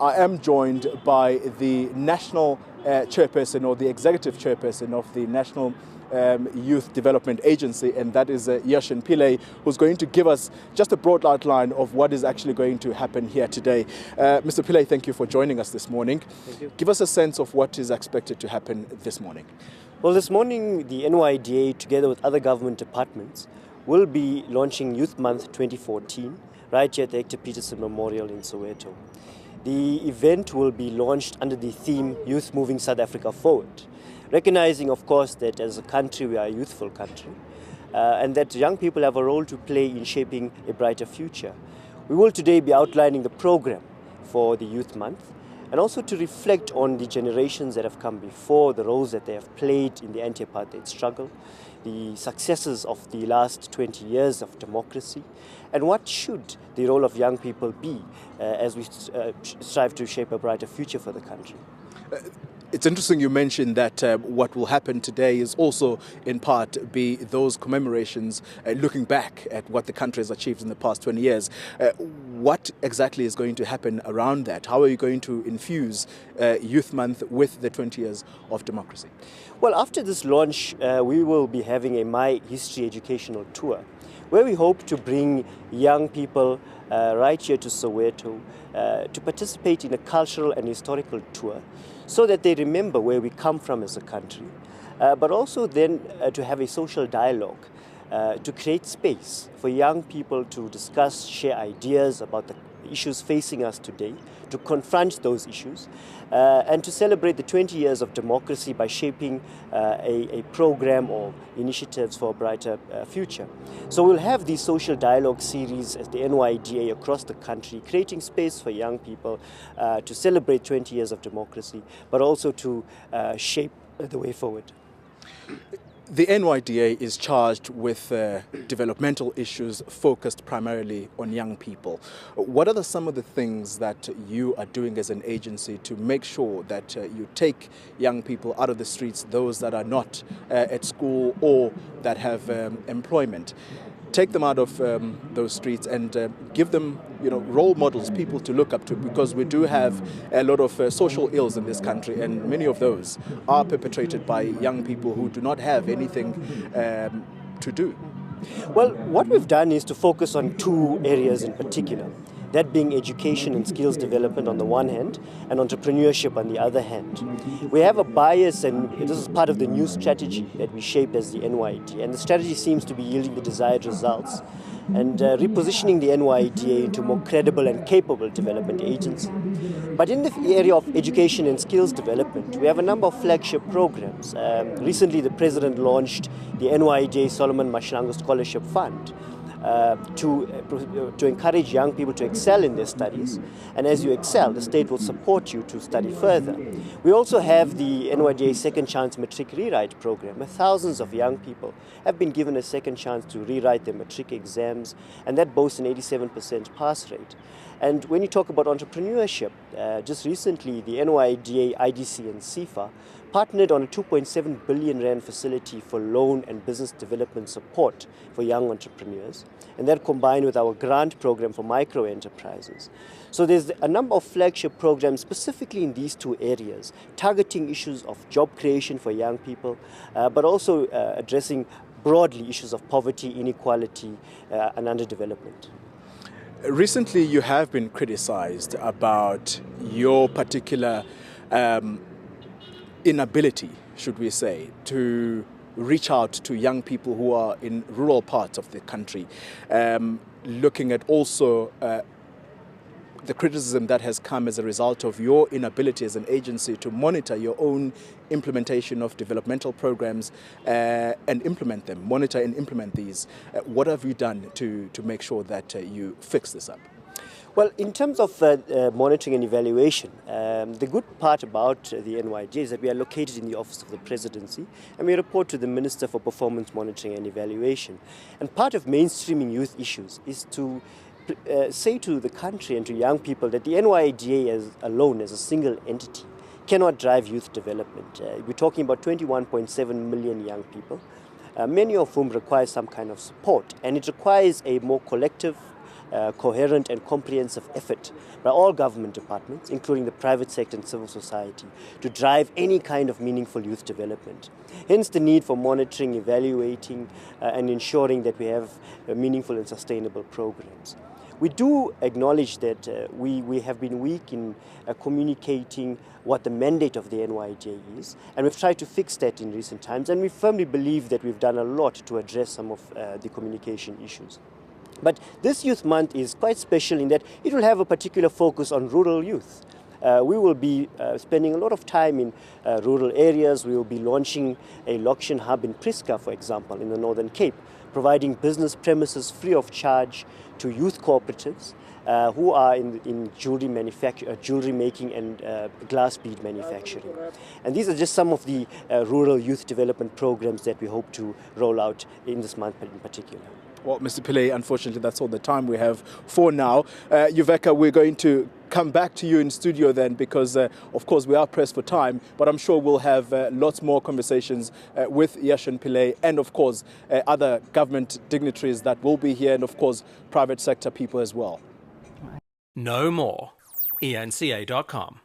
I am joined by the national chairperson or the executive chairperson of the National Youth Development Agency, and that is Yashin Pillay, who's going to give us just a broad outline of what is actually going to happen here today. Mr. Pillay, thank you for joining us this morning. Thank you. Give us a sense of what is expected to happen this morning. Well, this morning the NYDA, together with other government departments, will be launching Youth Month 2014 right here at the Hector Peterson Memorial in Soweto. The event will be launched under the theme Youth Moving South Africa Forward, recognizing, of course, that as a country we are a youthful country and that young people have a role to play in shaping a brighter future. We will today be outlining the program for the Youth Month and also to reflect on the generations that have come before, the roles that they have played in the anti-apartheid struggle, the successes of the last 20 years of democracy, and what should the role of young people be as we strive to shape a brighter future for the country. It's interesting you mentioned that what will happen today is also in part be those commemorations looking back at what the country has achieved in the past 20 years. What exactly is going to happen around that? How are you going to infuse Youth Month with the 20 years of democracy? Well, after this launch, we will be having a My History educational tour, where we hope to bring young people right here to Soweto to participate in a cultural and historical tour so that they remember where we come from as a country, but also then to have a social dialogue, to create space for young people to discuss, share ideas about the issues facing us today, to confront those issues, and to celebrate the 20 years of democracy by shaping a program or initiatives for a brighter future. So we'll have these social dialogue series at the NYDA across the country, creating space for young people to celebrate 20 years of democracy, but also to shape the way forward. The NYDA is charged with developmental issues focused primarily on young people. What are some of the things that you are doing as an agency to make sure that you take young people out of the streets, those that are not at school or that have employment? Take them out of those streets and give them, role models, people to look up to, because we do have a lot of social ills in this country, and many of those are perpetrated by young people who do not have anything to do. Well, what we've done is to focus on two areas in particular, that being education and skills development on the one hand, and entrepreneurship on the other hand. We have a bias, and this is part of the new strategy that we shaped as the NYDA, and the strategy seems to be yielding the desired results and repositioning the NYDA into a more credible and capable development agency. But in the area of education and skills development, we have a number of flagship programs. Recently, the President launched the NYDA Solomon Mahlangu Scholarship Fund, to encourage young people to excel in their studies, and as you excel, the state will support you to study further. We also have the NYDA Second Chance Matric Rewrite program, where thousands of young people have been given a second chance to rewrite their matric exams, and that boasts an 87% pass rate. And when you talk about entrepreneurship, just recently the NYDA, IDC and CIFA partnered on a 2.7 billion rand facility for loan and business development support for young entrepreneurs, and that combined with our grant program for micro enterprises. So there's a number of flagship programs specifically in these two areas, targeting issues of job creation for young people, but also addressing broadly issues of poverty, inequality, and underdevelopment. Recently, you have been criticized about your particular inability, should we say, to reach out to young people who are in rural parts of the country, looking at also the criticism that has come as a result of your inability as an agency to monitor your own implementation of developmental programs and implement them, monitor and implement these. What have you done to make sure that you fix this up? Well, in terms of monitoring and evaluation, the good part about the NYDA is that we are located in the Office of the Presidency, and we report to the Minister for Performance Monitoring and Evaluation. And part of mainstreaming youth issues is to say to the country and to young people that the NYDA alone as a single entity cannot drive youth development. We're talking about 21.7 million young people, many of whom require some kind of support, and it requires a more collective coherent and comprehensive effort by all government departments, including the private sector and civil society, to drive any kind of meaningful youth development. Hence the need for monitoring, evaluating, and ensuring that we have meaningful and sustainable programs. We do acknowledge that we have been weak in communicating what the mandate of the NYDA is, and we've tried to fix that in recent times, and we firmly believe that we've done a lot to address some of the communication issues. But this Youth Month is quite special in that it will have a particular focus on rural youth. We will be spending a lot of time in rural areas. We will be launching a Lokshin hub in Priska, for example, in the Northern Cape, providing business premises free of charge to youth cooperatives who are in jewelry making and glass bead manufacturing. And these are just some of the rural youth development programs that we hope to roll out in this month in particular. Well, Mr. Pillay, unfortunately, that's all the time we have for now. Yuveka, we're going to come back to you in studio then because, of course, we are pressed for time, but I'm sure we'll have lots more conversations with Yashin Pillay and, of course, other government dignitaries that will be here and, of course, private sector people as well. Know more. eNCA.com